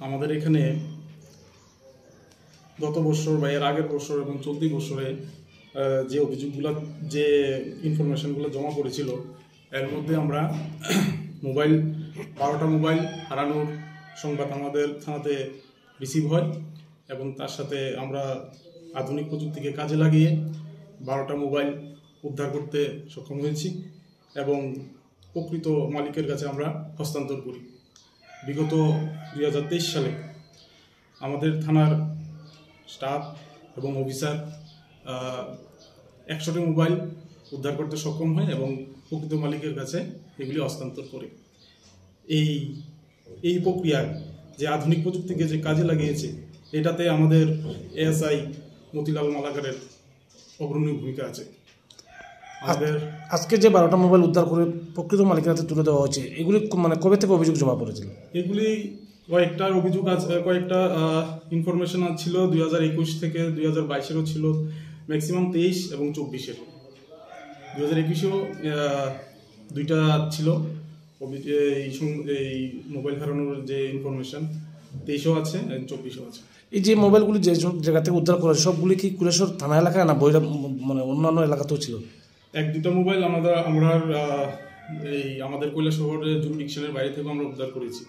আমাদের এখানে গত বছর বা এর আগের বছর এবং চলতি বছরে যে অভিযোগগুলো, যে ইনফরমেশনগুলো জমা পড়েছিল, এর মধ্যে আমরা মোবাইল 12টা মোবাইল হারানোর সংবাদ আমাদের থানাতে রিসিভ হয় এবং তার সাথে আমরা আধুনিক প্রযুক্তিকে কাজে লাগিয়ে 12টা মোবাইল উদ্ধার করতে সক্ষম হয়েছি এবং প্রকৃত মালিকের কাছে আমরা হস্তান্তর করি। বিগত 2023 সালে আমাদের থানার স্টাফ এবং অফিসার 100টি মোবাইল উদ্ধার করতে সক্ষম হয় এবং প্রকৃত মালিকের কাছে এগুলি হস্তান্তর করে। এই প্রক্রিয়ায় যে আধুনিক প্রযুক্তিকে যে কাজে লাগিয়েছে, এটাতে আমাদের এএসআই মতিলাল মালাকারের অগ্রণী ভূমিকা আছে। আজকে যে 12টা মোবাইল উদ্ধার করে প্রকৃত মালিকের হাতে তুলে দেওয়া হয়েছে, এগুলি মানে কবে থেকে অভিযোগ জমা পড়েছিল? এগুলি কয়েকটা অভিযোগ আছে, কয়েকটা ইনফরমেশন ছিল 2021 থেকে 2022-এরও ছিল, ম্যাক্সিমাম 23 এবং 24-এর। 2021-এও 2টা ছিল এই মোবাইল হারানোর যে ইনফরমেশন, 23-ও আছে, 24-ও আছে। এই যে মোবাইলগুলি যে সব জায়গা থেকে উদ্ধার করা সবগুলি কি কুলেশ্বর থানা এলাকায় না বইরা মানে অন্যান্য এলাকাতেও ছিল? 1-2টা মোবাইল আমরা আমাদের কৈলাসহরের জুরিডিকশনের বাইরে থেকে আমরা উদ্ধার করেছি।